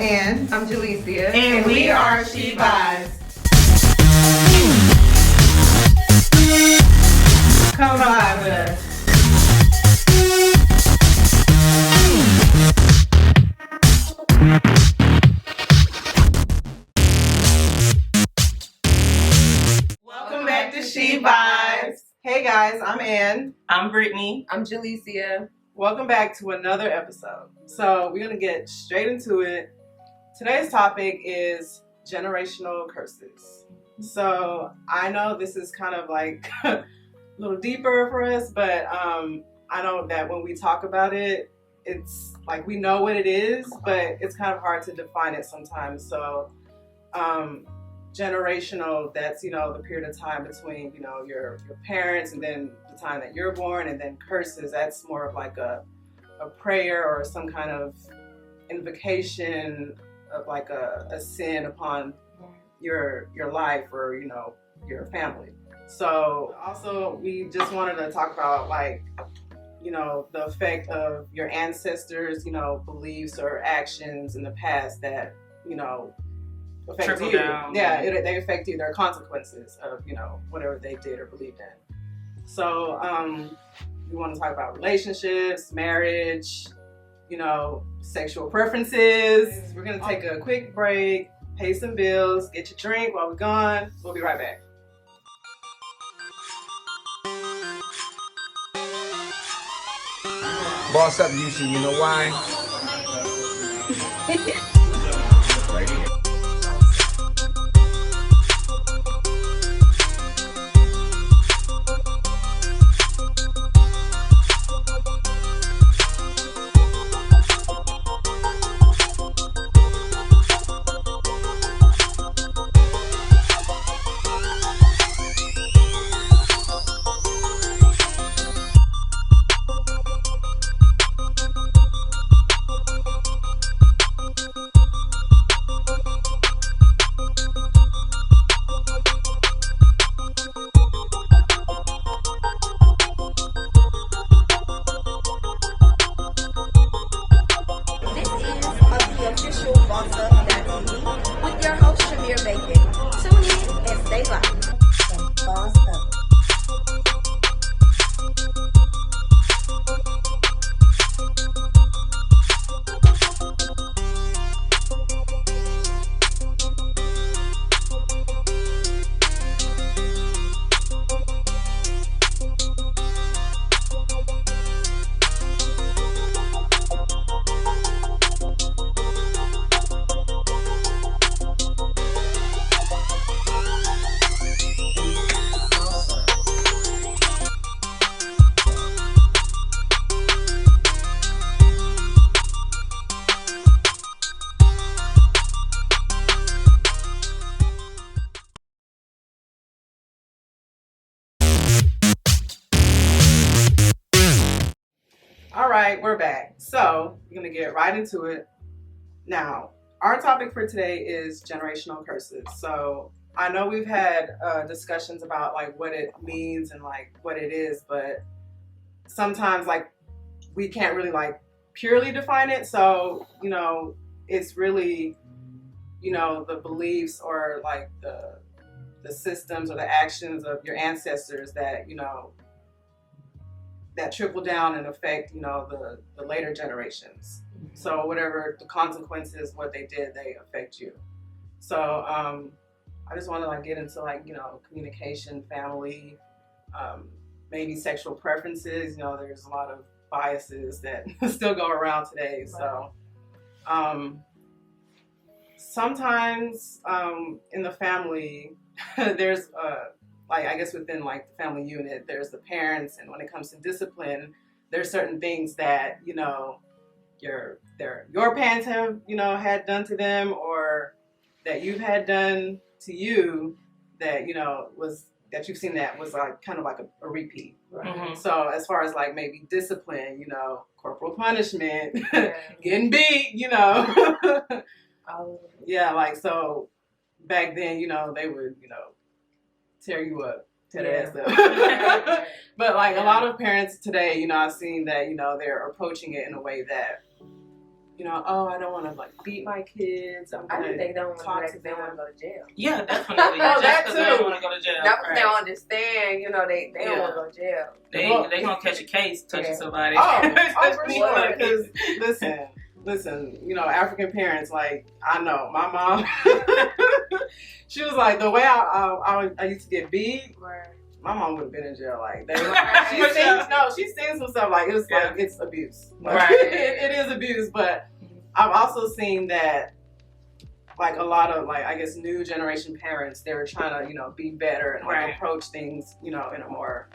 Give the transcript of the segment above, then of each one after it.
Ann. I'm Jalecia. And we are She Vibes. Come vibe with us. Welcome back to She Vibes. Hey guys, I'm Ann. I'm Brittany. I'm Jalecia. Welcome back to another episode. So we're gonna get straight into it. Today's topic is generational curses. So I know this is kind of like a little deeper for us, but I know that when we talk about it, it's like we know what it is, but it's kind of hard to define it sometimes. So generational, that's, you know, the period of time between, you know, your parents and then the time that you're born, and then curses, that's more of like a prayer or some kind of invocation of like a sin upon your life or, you know, your family. So also we just wanted to talk about, like, you know, the effect of your ancestors, you know, beliefs or actions in the past that, you know, affect Trickle you. down. Yeah, they affect you. There are consequences of, you know, whatever they did or believed in. So we want to talk about relationships, marriage, you know, sexual preferences. We're going to take a quick break, pay some bills, get your drink while we're gone. We'll be right back. Boss up, usually, you know why? Right here. This is the official Boss Up TV with your host Shamir Bacon. Tune in and stay live. Boss Up. All right, we're back. So we're going to get right into it. Now, our topic for today is generational curses. So I know we've had discussions about like what it means and like what it is, but sometimes like we can't really like purely define it. So, you know, it's really, you know, the beliefs or like the systems or the actions of your ancestors that, you know, that trickle down and affect, you know, the later generations. So whatever the consequences, what they did, they affect you. So I just want to like get into like, you know, communication, family, maybe sexual preferences. You know, there's a lot of biases that still go around today. So sometimes in the family, there's like, I guess within like the family unit, there's the parents, and when it comes to discipline, there's certain things that, you know, your parents have, you know, had done to them, or that you've had done to you, that, you know, was that you've seen that was like kind of like a repeat. Right? Mm-hmm. So as far as like maybe discipline, you know, corporal punishment, getting beat, you know, yeah, like so back then, you know, they would, you know, tear you up, tear the ass up. But like a lot of parents today, you know, I've seen that, you know, they're approaching it in a way that you know, oh, I don't want to like beat my kids. I'm I gonna think they don't want to do talk that to because they want to them. go to jail. Yeah, definitely. Oh, Just that because they too. don't want to go to jail. Not because they right. don't understand, you know, they don't Yeah. want to go to jail. They gonna catch a case touching Yeah. somebody. Oh, for Me, sure. like, Because listen, you know, African parents, like, I know my mom. She was like, the way I used to get beat, Right. my mom would have been in jail. Like, she's seen some stuff like it's like it's abuse. Like, Right. it is abuse, but I've also seen that like a lot of like I guess new generation parents, they're trying to, you know, be better and like Right. approach things, you know, in a more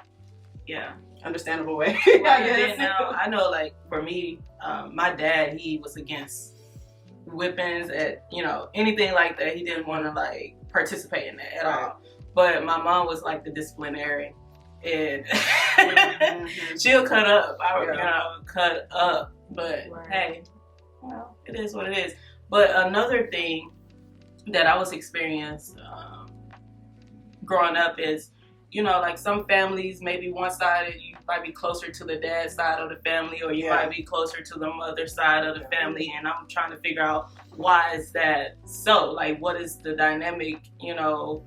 Yeah. understandable way. And I then guess. now, I know, like, for me, my dad, he was against whippings at, you know, anything like that. He didn't want to, like, participate in that at Right. all. But my mom was, like, the disciplinary. And Mhm. she'll cut up. Yeah. You know, cut up. But, Right. hey, well, it is what it is. But another thing that I was experiencing growing up is, you know, like some families, maybe one side you might be closer to the dad side of the family, or you Yeah. might be closer to the mother side of the family, and I'm trying to figure out why is that so? Like, what is the dynamic, you know,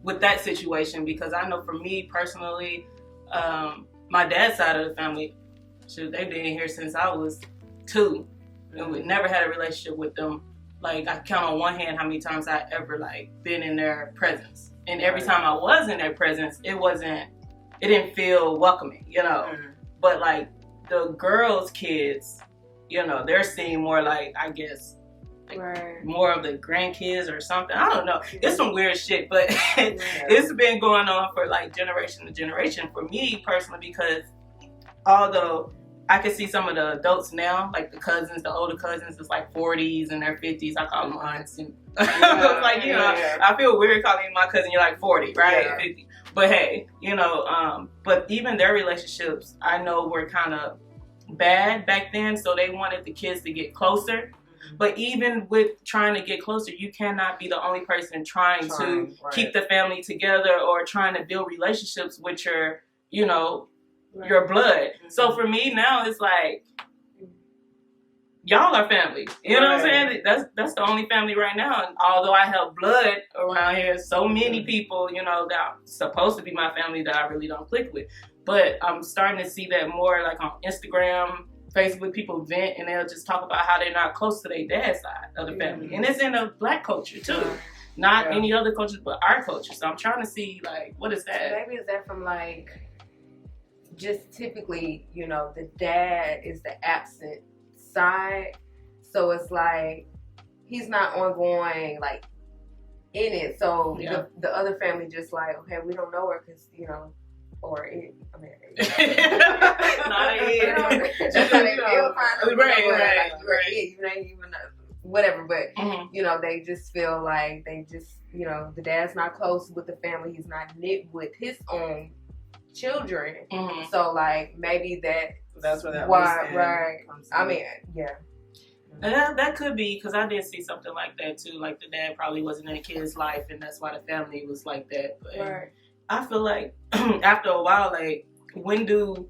with that situation? Because I know for me personally, my dad's side of the family, shoot, they've been here since I was 2, and we never had a relationship with them. Like, I count on one hand how many times I ever like been in their presence. And every Right. time I was in their presence, it didn't feel welcoming, you know. Mhm. But like the girls' kids, you know, they're seeing more like, I guess, Right. more of the grandkids or something. I don't know. It's some weird shit, but Right. it's been going on for like generation to generation for me personally, because although I can see some of the adults now, like the cousins, the older cousins, it's like 40s and their 50s. I call them aunts. And like, you know, yeah. I feel weird calling you my cousin. You're like 40, right? Yeah. 50. But hey, you know, but even their relationships, I know were kind of bad back then. So they wanted the kids to get closer. But even with trying to get closer, you cannot be the only person trying to Right. keep the family together or trying to build relationships with your, you know, your blood. So for me now, it's like, y'all are family. You know what I'm saying? That's the only family right now. And although I have blood around here, so many people, you know, that are supposed to be my family that I really don't click with. But I'm starting to see that more like on Instagram, Facebook, people vent and they'll just talk about how they're not close to their dad's side of the family. And it's in the Black culture too. Not Yeah. any other culture, but our culture. So I'm trying to see, like, what is that? Maybe is that from like just typically, you know, the dad is the absent side, so it's like he's not ongoing like in it. So Yeah. the other family just like, okay, we don't know her because, you know, or it. I mean, Not you know, it. that's how they feel, kind of. Right, you know, right, like you're right. it, you ain't even whatever, but. Mhm. You know, they just feel like they just, you know, the dad's not close with the family. He's not knit with his own children. Mhm. So, like, maybe That's where that why, loose end right. comes I in. mean, yeah. Yeah, that could be, because I did see something like that too. Like the dad probably wasn't in the kid's life, and that's why the family was like that. But Right. I feel like after a while, like, when do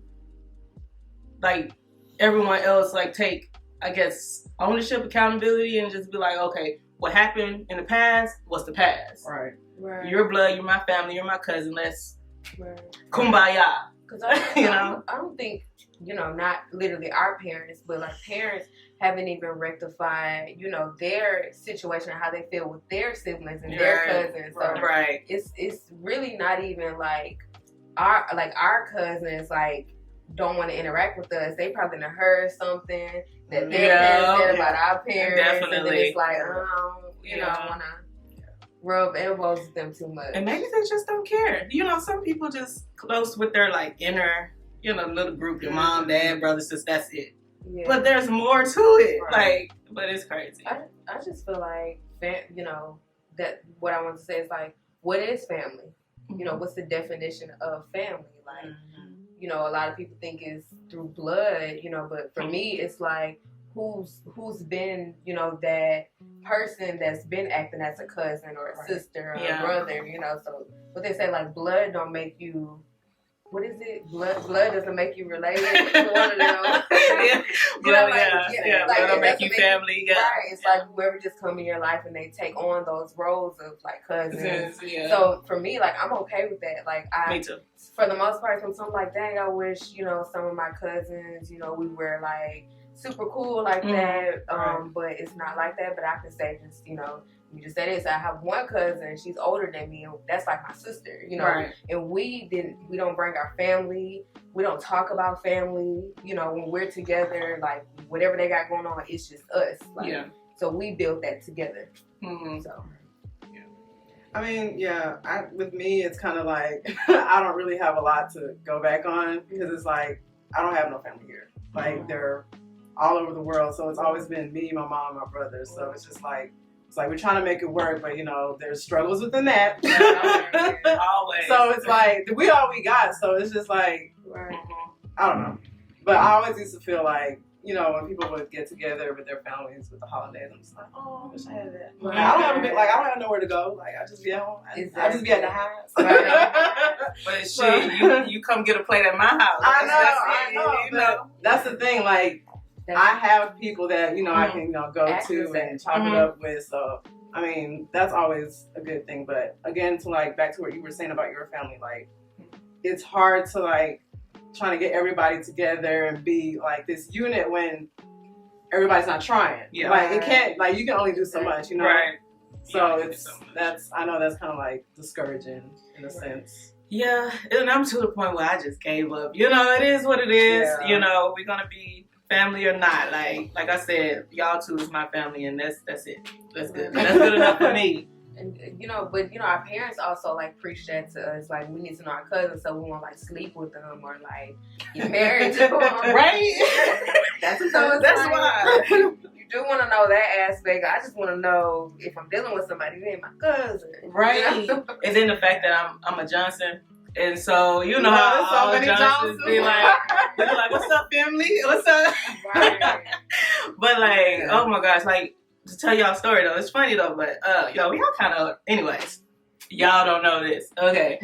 like everyone else like take, I guess, ownership, accountability, and just be like, okay, what happened in the past was the past. Right. Right. Your blood, you're my family, you're my cousin. Let's right. kumbaya. Because I, You know? I don't think, you know, not literally our parents, but like parents haven't even rectified, you know, their situation and how they feel with their siblings and their Right. cousins. So Right. it's really not even like our cousins like don't want to interact with us. They probably done heard something that their Yeah, parents said yeah. about our parents, and then Definitely. it's like, you know, I Yeah. want to rub elbows with them too much. And maybe they just don't care. You know, some people just close with their like inner, you know, little group, your mom, dad, brother, sister, that's it. Yeah. But there's more to it. Right. Like, but it's crazy. I just feel like, you know, that what I want to say is like, what is family? You know, what's the definition of family? Like, you know, a lot of people think it's through blood, you know, but for me, it's like, who's been, you know, that person that's been acting as a cousin or a Right. sister or Yeah. a brother, you know. So what they say, like, blood don't make you what is it? Blood doesn't make you related. One of them. Yeah, You know, like, yeah. like, Blood it make you doesn't family. Yeah, Right. It's like whoever just come in your life and they take on those roles of like cousins. Yeah. So for me, like I'm okay with that. Like Me too. for the most part, I'm like, dang, I wish, some of my cousins, we were like super cool like that. But it's not like that. But I can say just, you just said this. I have one cousin, she's older than me, and that's like my sister, Right. And we don't bring our family. We don't talk about family, when we're together, like whatever they got going on, it's just us. Like, Yeah. So we built that together. Mm-hmm. So. I mean, with me, it's kind of like I don't really have a lot to go back on because it's like I don't have no family here. Like they're all over the world, so it's always been me, my mom, my brother. So it's just like we're trying to make it work, but there's struggles within that. Always. So it's like we all we got. So it's just like I don't know, but I always used to feel like. When people would get together with their families with the holidays, I'm just like, oh, I wish I had that. Like, I don't have nowhere to go. Like, I just be at home. I just be at the house. But shit, you come get a plate at my house. I know. But that's the thing. Like, I have people that I can go to and chop it up with. So I mean, that's always a good thing. But again, to back to what you were saying about your family, like, it's hard to trying to get everybody together and be like this unit when everybody's not trying. Yeah. Like it can't. Like you can only do so much. Right. So I know that's kind of discouraging in a sense. Yeah, and I'm to the point where I just gave up. It is what it is. Yeah. We're gonna be family or not. Like I said, y'all two is my family, and that's it. That's good. That's good enough for me. And but our parents also preach that to us. Like we need to know our cousins, so we won't sleep with them or get married to them. Right? That's why. You do want to know that aspect. I just want to know if I'm dealing with somebody, they ain't my cousin. Right. And then the fact that I'm a Johnson. And so, how so all many Johnsons be like, what's up, family? What's up? Right. But oh my gosh, to tell y'all a story though, it's funny though, but y'all kind of, anyways, y'all don't know this. Okay.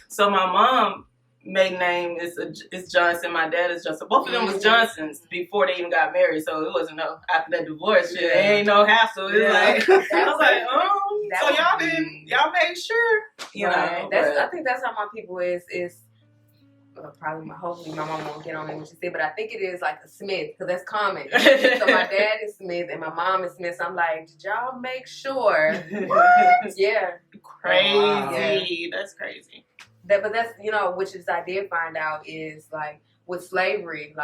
So my mom maiden name is Johnson, my dad is Johnson. Both of them was Johnsons before they even got married, so it wasn't after that divorce shit, it ain't no hassle. It's I was like, so y'all made sure, Right. I think that's how my people is hopefully my mom won't get on me when she said, but I think it is a Smith because that's common. So my dad is Smith and my mom is Smith. So I'm like, did y'all make sure? What? Yeah. Crazy. Wow. Yeah. That's crazy. But that's which is I did find out is with slavery,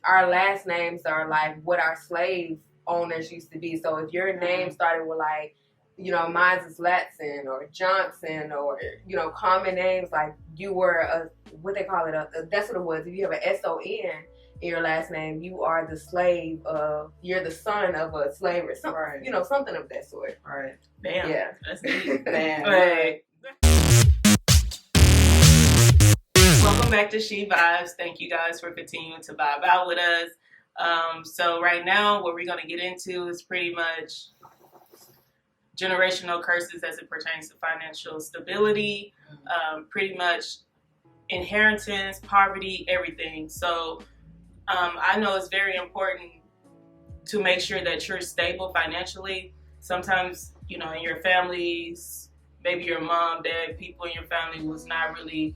our last names are what our slave owners used to be. So if your name started with mine is Latson or Johnson or common names you were what they call it that's what it was. If you have an SON in your last name, you are the slave of you're the son of a slave or something. Right. Something of that sort. Right. Damn. Yeah. That's neat. Damn. Right. Welcome back to She Vibes. Thank you guys for continuing to vibe out with us. So right now, what we're going to get into is pretty much generational curses as it pertains to financial stability, pretty much inheritance, poverty, everything. So I know it's very important to make sure that you're stable financially. Sometimes, in your families, maybe your mom, dad, people in your family was not really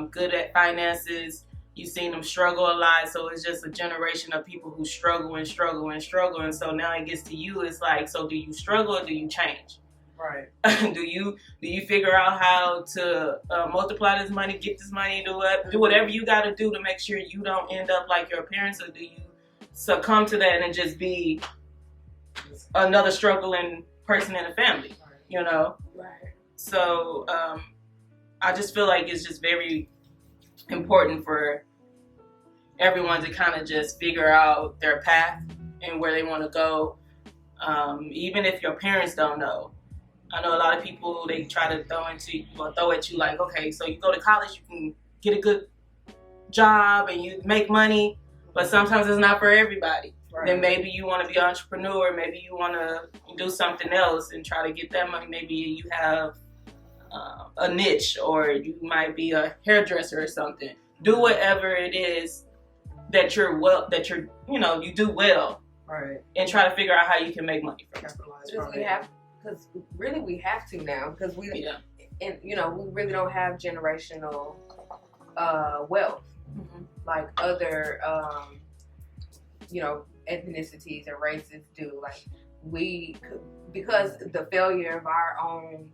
good at finances. You've seen them struggle a lot, so it's just a generation of people who struggle and struggle and struggle. And so now it gets to you. It's so do you struggle or do you change? Right. do you figure out how to multiply this money, get this money, do whatever you got to do to make sure you don't end up like your parents, or do you succumb to that and just be another struggling person in the family? Right. So I just feel like it's just very important for everyone to kind of just figure out their path and where they want to go, even if your parents don't know. I know a lot of people, they try to throw at you okay, so you go to college, you can get a good job and you make money, but sometimes it's not for everybody. Right. Then maybe you want to be an entrepreneur, maybe you want to do something else and try to get that money. Maybe you have a niche, or you might be a hairdresser or something. Do whatever it is that you do well, Right. and try to figure out how you can make money from it. Capitalize Because from we it. have, because really we have to now, because we, Yeah. and we really don't have generational wealth like other ethnicities and races do. Like because the failure of our own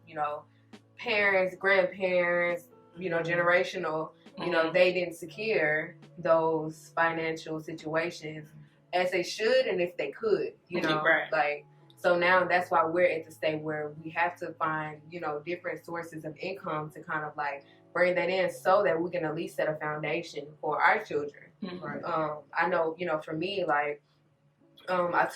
parents, grandparents, generational, they didn't secure those financial situations as they should and if they could, Right. like. So now that's why we're at the state where we have to find, different sources of income to kind of like bring that in so that we can at least set a foundation for our children. Right. I know, for me, like, I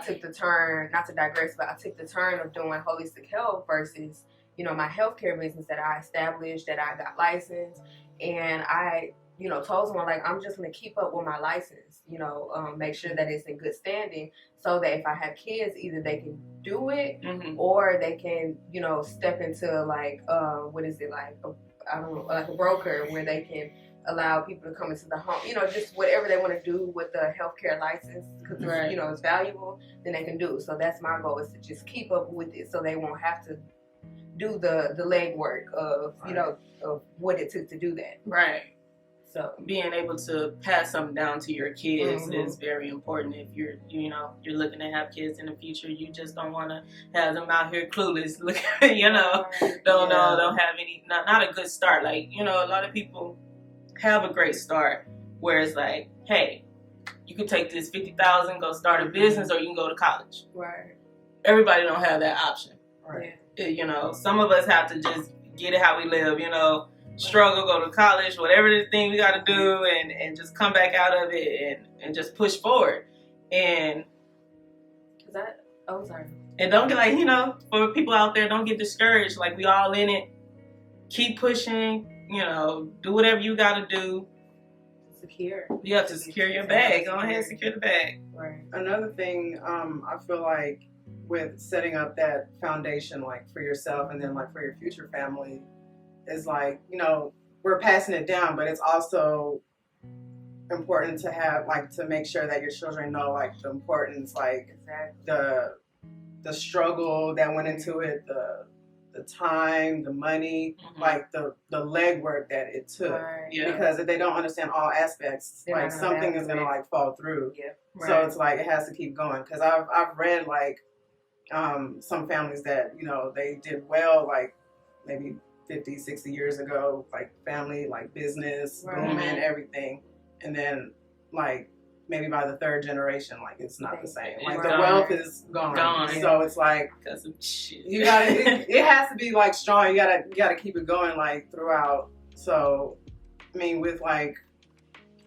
took the turn, not to digress, but I took the turn of doing holistic health versus, my healthcare business that I established, that I got licensed. And I, told someone, like, I'm just going to keep up with my license, make sure that it's in good standing so that if I have kids, either they can do it or they can, step into like, like a broker where they can allow people to come into the home, just whatever they want to do with the healthcare license because, it's valuable, then they can do. So that's my goal, is to just keep up with it so they won't have to do the legwork of, of what it took to do that. Right. So Being able to pass something down to your kids Mhm. is very important. If you're looking to have kids in the future, you just don't want to have them out here clueless, don't have any, not a good start. Like, a lot of people have a great start where it's like, hey, you can take this $50,000, go start a business, or you can go to college. right, Everybody don't have that option. Right. Some of us have to just get it how we live, struggle, go to college, whatever the thing we got to do, and just come back out of it and just push forward. And sorry. And don't get like, for people out there, don't get discouraged. Like, we all in it. Keep pushing, do whatever you got to do. Secure. You have to secure your bag. Go ahead and secure the bag. Right. Another thing, I feel like with setting up that foundation, like for yourself and then like for your future family, is like, we're passing it down, but it's also important to have, like, to make sure that your children know, like, the importance, like, Exactly. the struggle that went into it, the time, the money, like the legwork that it took. Right. Yeah. Because if they don't understand all aspects, They're like not gonna something have is gonna it. like fall through. Yep. So it's like it has to keep going. Because I've read like some families that they did well, like maybe 50, 60 years ago, like family, like business, Right. booming, everything, and then like maybe by the third generation, like it's not the same. Like the Right. wealth is gone. Gone. So it's like Because of shit. you gotta. It has to be like strong. You gotta keep it going like throughout. So I mean, with like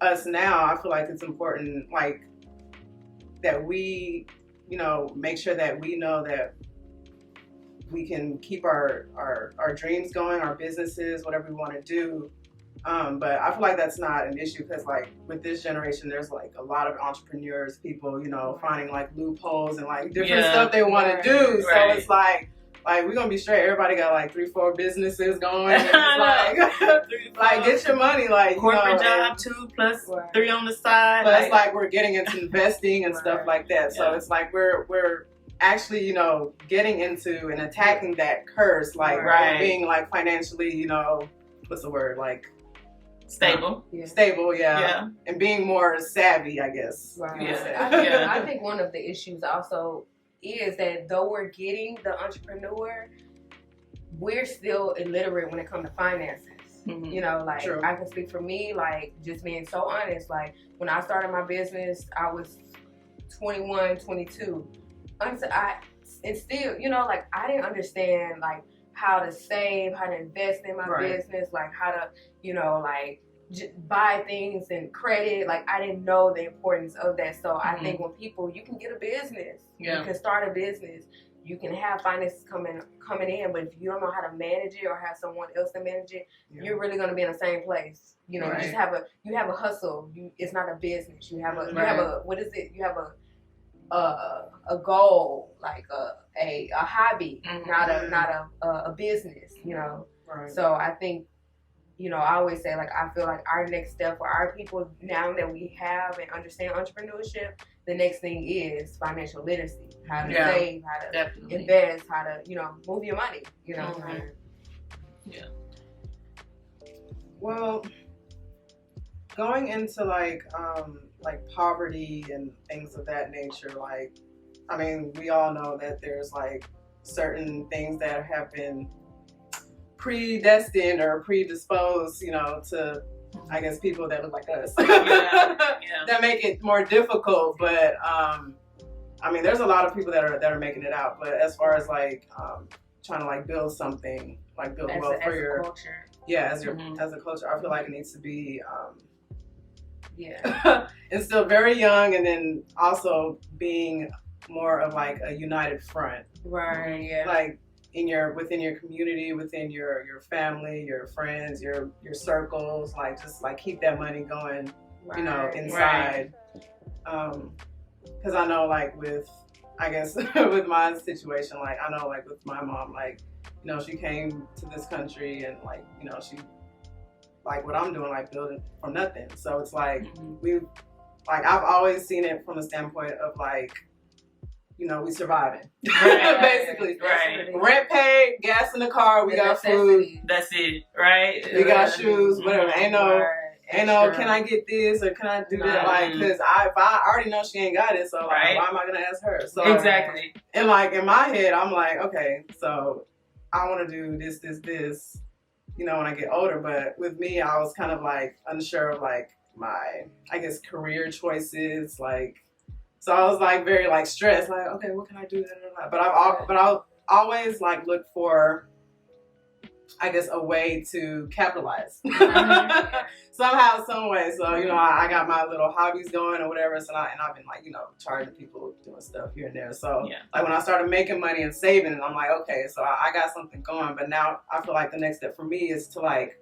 us now, I feel like it's important like that we, make sure that we know that we can keep our dreams going, our businesses, whatever we want to do. But I feel like that's not an issue because like with this generation, there's like a lot of entrepreneurs, people, finding like loopholes and like different stuff they want to do. So Right. it's like we're gonna be straight. Everybody got like 3-4 businesses going. And it's like get your money, like corporate and job 2 plus Right. 3 on the side. but it's like we're getting into investing and stuff Right. like that. So Yeah. it's like we're actually, getting into and attacking that curse, like Right. being like financially, what's the word, like stable. Yeah. stable, Yeah. and being more savvy, I guess. Right. Yeah. I think one of the issues also is that though we're getting the entrepreneur, we're still illiterate when it comes to finances. Mhm. Like True. I can speak for me, like just being so honest, like when I started my business, I was 21, 22. And still, like I didn't understand like how to save, how to invest in my Right. business, like how to, like buy things and credit. Like I didn't know the importance of that. So I think when you can get a business, Yeah. you can start a business, you can have finances coming in, but if you don't know how to manage it or have someone else to manage it, Yeah. you're really going to be in the same place. You Right. just have a hustle. It's not a business. You have a what is it? You have a goal, like a hobby, Mhm. not a business. Right. So I think, you know, I always say, like, I feel like our next step for our people, now that we have and understand entrepreneurship, the next thing is financial literacy. How to Yeah. save, how to Definitely. invest, how to, you know, move your money, you know. Mhm. Well, going into like poverty and things of that nature, like, I mean, we all know that there's like certain things that have been predestined or predisposed, you know, to, I guess, people that look like us. Yeah. That make it more difficult. But I mean, there's a lot of people that are making it out. But as far as like trying to like build something, like build As wealth for a your culture. as your Mhm. as a culture, I feel like it needs to be Yeah. and still very young, and then also being more of like a united front, Right, yeah. like within your community, within your family, your friends, your circles, like just like keep that money going, you know, Right. inside. Because I know, like with, I guess with my situation, like I know, like with my mom, like, you know, she came to this country and like, you know, she, like what I'm doing, like building from nothing. So it's like I've always seen it from the standpoint of like, you know, we surviving. Right. Basically. Right. Rent paid, gas in the car, we The got food, necessities. That's it, right? we got shoes, whatever. Mhm. Ain't no, Right. ain't no, Extra. can I get this or can I do that? Right. Like, cause if I already know she ain't got it, so like, Right. why am I gonna ask her? So Exactly. and like in my head, I'm like, okay, so I want to do this, you know, when I get older. But with me, I was kind of like unsure of like my, I guess, career choices. Like, so I was like very like stressed. Like, okay, what can I do? But I've always like looked for, I guess, a way to capitalize somehow, some way. So, you know, I got my little hobbies going or whatever. So I've been like, you know, charging people, doing stuff here and there. So Yeah. like when I started making money and saving, and I'm like, okay, so I got something going. But now I feel like the next step for me is to like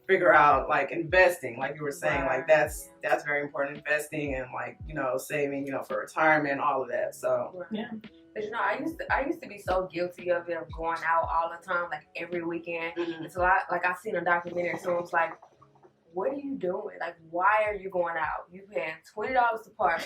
figure out like investing, like you were saying, like that's very important, investing and like, you know, saving, you know, for retirement, all of that. So Yeah. But you know, I used to be so guilty of it, of going out all the time, like every weekend. It's a lot. Like I seen a documentary, so it was like, what are you doing? Like, why are you going out? You paying $20 to park.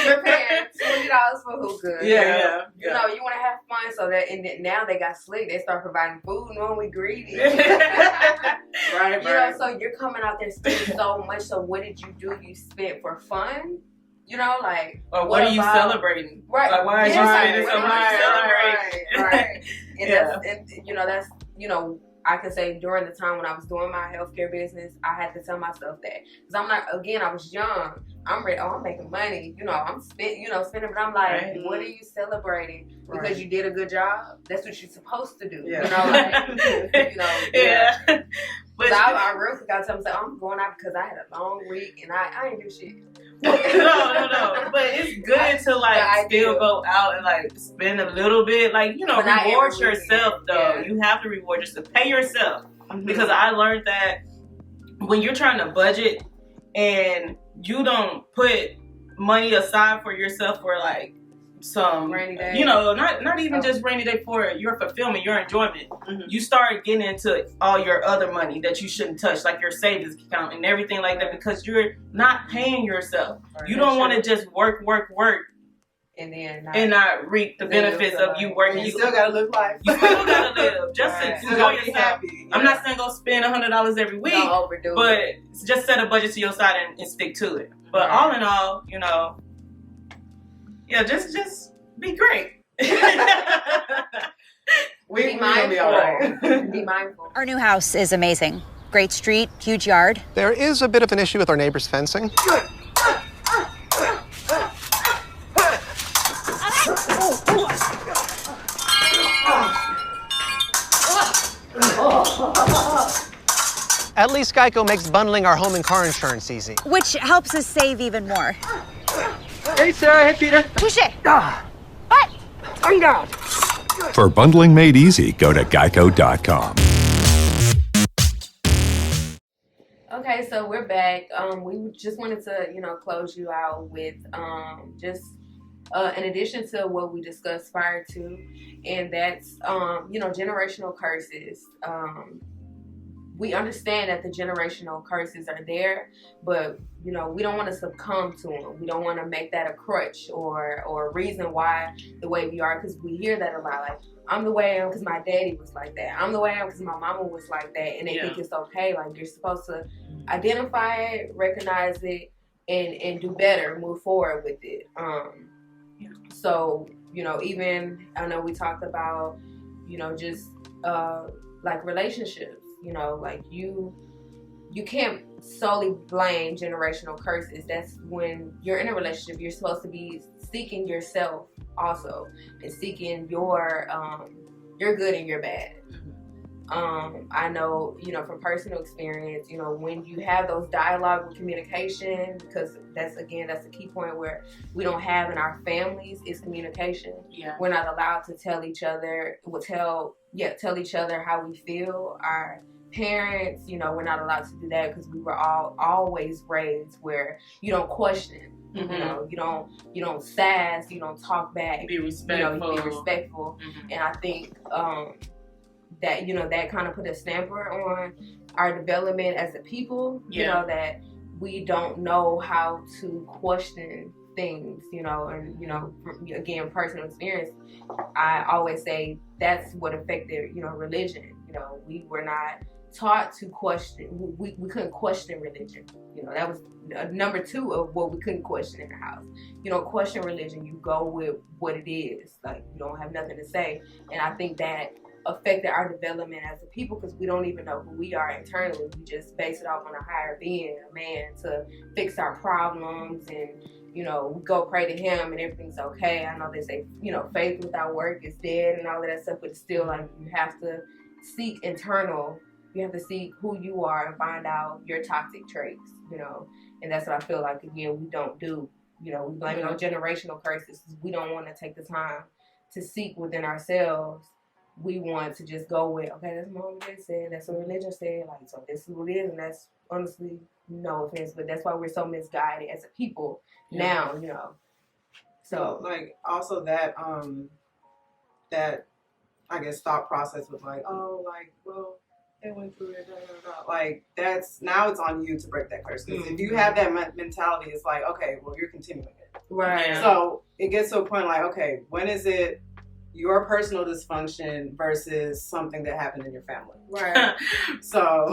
You're paying $20 for hookah. yeah. You know, you want to have fun, so that, and then now they got slick. They start providing food, knowing we greedy. Right. You know, so you're coming out there spending so much. So what did you do? You spent for fun? You know, like, Or what are you about- celebrating? Right. Like, why are you Yeah, spending so what much are you celebrating? Right. And Yeah. that's, and you know, that's, you know, I can say during the time when I was doing my healthcare business, I had to tell myself that, because I'm not, again, I was young. I'm ready. Oh, I'm making money. You know, I'm spending. But I'm like, Right. what are you celebrating? Because Right. you did a good job. That's what you're supposed to do. Yeah. You know, like, you know. Yeah. But I real quick, I tell myself, I'm going out because I had a long week and I ain't do shit. no. But it's good to like Yeah, I still do. go out and like spend a little bit. Like, you know, But not reward every yourself weekend. though. Yeah. You have to reward yourself. Pay yourself. Mhm. Because I learned that when you're trying to budget and you don't put money aside for yourself for like some Rainy day. you know, not even Oh. just rainy day, for your fulfillment, your enjoyment. Mhm. You start getting into all your other money that you shouldn't touch, like your savings account and everything like that, because you're not paying yourself. Right. You don't want to just work And then and not reap the Then benefits you'll of feel you like- working. You still gotta live life. you still gotta live just Right. to Still enjoy gotta be yourself. happy. I'm not saying go spend $100 every week, don't overdo but it. just set a budget to your side and stick to it. But Right. all in all, you know, yeah, just be great. We're Be gonna be all right. mindful. Be mindful. Our new house is amazing. Great street, huge yard. There is a bit of an issue with our neighbor's fencing. At least Geico makes bundling our home and car insurance easy. Which helps us save even more. Hey, Sarah. Hey, Peter. Touche. For bundling made easy, go to geico.com. Okay, so we're back. We just wanted to, you know, close you out with just in addition to what we discussed prior to, and that's generational curses. We understand that the generational curses are there, but we don't want to succumb to them. We don't want to make that a crutch or a reason why the way we are, because we hear that a lot. Like, I'm the way I am because my daddy was like that. I'm the way I am because my mama was like that, and they think it's okay. Like, you're supposed to identify it, recognize it, and do better, move forward with it. So even I know we talked about just like relationships. Like you can't solely blame generational curses. That's when you're in a relationship, you're supposed to be seeking yourself also, and seeking your good and your bad. I know, from personal experience, when you have those dialogue with communication, because that's a key point where we don't have in our families is communication. Yeah. We're not allowed to tell each other how we feel. Our parents, we're not allowed to do that because we were always raised where you don't question. Mm-hmm. You don't sass, you don't talk back. Be respectful. You be respectful. Mm-hmm. And I think that that kind of put a stamper on our development as a people. That we don't know how to question things. And again, personal experience. I always say that's what affected religion. We were not taught to question. We couldn't question religion. That was number 2 of what we couldn't question in the house. Question religion. You go with what it is. Like, you don't have nothing to say. And I think that affected our development as a people because we don't even know who we are internally. We just base it off on a higher being, a man, to fix our problems, and we go pray to him and everything's okay. I know they say faith without work is dead and all of that stuff, but it's still like you have to seek internal. You have to see who you are and find out your toxic traits. And that's what I feel like again we don't do. We blame it on generational curses. We don't want to take the time to seek within ourselves. We want to just go with, okay, that's what mom and dad said, that's what religion said, like, so this is what it is, and that's honestly, no offense, but that's why we're so misguided as a people now, So, like, also that, that, I guess, thought process with, like, oh, like, well, they went through it, like, now it's on you to break that curse, because if you have that mentality, it's like, okay, well, you're continuing it. Right. So, it gets to a point, like, okay, when is it your personal dysfunction versus something that happened in your family? Right. So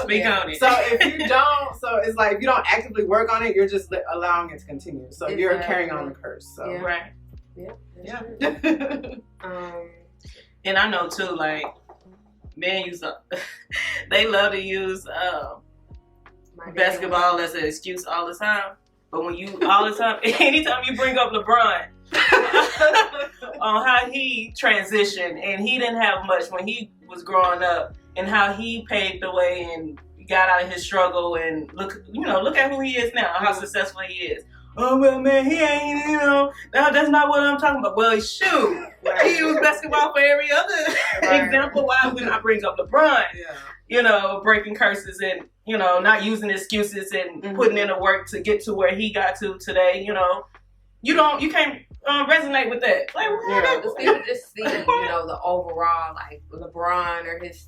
speak on it. So if you don't, so it's like if you don't actively work on it, you're just allowing it to continue. So you're carrying on the curse. So Right. Yeah. And I know too, like men they love to use basketball as an excuse all the time. But when you anytime you bring up LeBron on how he transitioned and he didn't have much when he was growing up, and how he paved the way and got out of his struggle, and look at who he is now, how successful he is. Oh well, man, he ain't, that's not what I'm talking about. Well, shoot, he used basketball for every other example. Why would I bring up LeBron? Breaking curses and not using excuses and putting in the work to get to where he got to today. You can't resonate with that. Like, people just see, the overall, like, LeBron or his,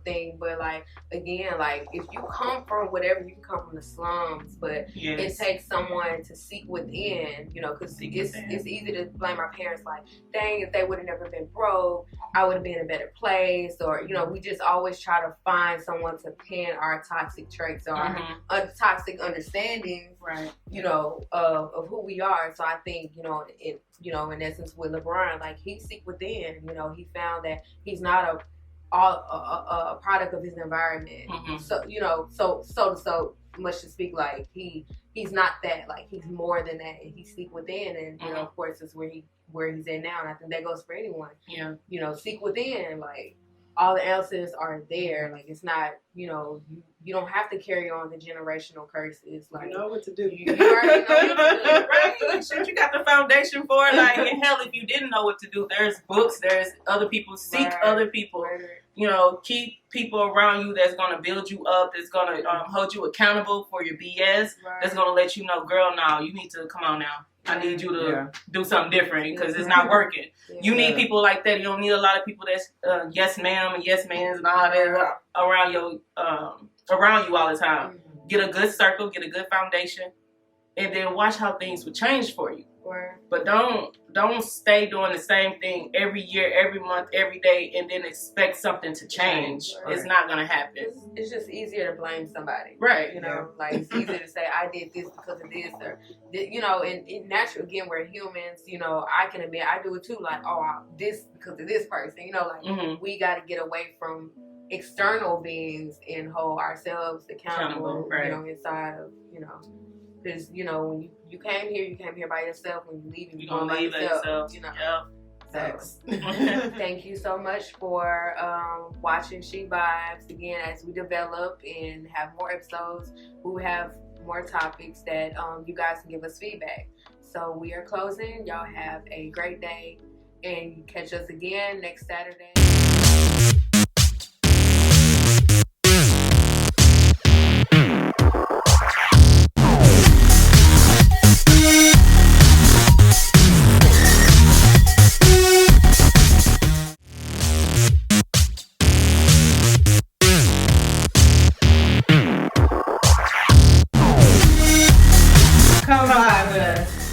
thing. But, like, again, like, if you come from whatever, you can come from the slums. But it takes someone to seek within, because it's easy to blame our parents. Like, dang, if they would have never been broke, I would have been in a better place. Or, we just always try to find someone to pin our toxic traits or our toxic understanding, right? Of who we are. So I think, in essence with LeBron, like, he seek within, he found that he's not a product of his environment. So, so much to speak, like, he's not that, like, he's more than that, and he seek within, and, of course, it's where he's at now, and I think that goes for anyone. Yeah. Seek within, like, all the answers are there. Like, it's not, you don't have to carry on the generational curses. Like, you know what to do. You already know what to do, right? Shit, you got the foundation for it. Like, and hell, if you didn't know what to do, there's books, there's other people. Seek other people. Right. Keep people around you that's gonna build you up, that's gonna hold you accountable for your BS. Right. That's gonna let you know, girl, now you need to come on now. I need you to Yeah. do something different because it's not working. You need people like that. You don't need a lot of people that's yes ma'am and yes mans and all that around you all the time. Get a good circle, get a good foundation, and then watch how things will change for you. But don't stay doing the same thing every year, every month, every day, and then expect something to change. Right. It's not gonna happen. It's just easier to blame somebody, Right. You know, like it's easier to say I did this because of this, or you know, and natural. Again, we're humans. You know, I can admit I do it too. Like, this because of this person. You know, like we got to get away from external beings and hold ourselves accountable. Right. You know, inside of because when you came here by yourself. When you leave, You're gonna leave by yourself. You know. Yep. So, thank you so much for watching She Vibes. Again, as we develop and have more episodes, we will have more topics that you guys can give us feedback. So we are closing. Y'all have a great day, and you catch us again next Saturday. Come on.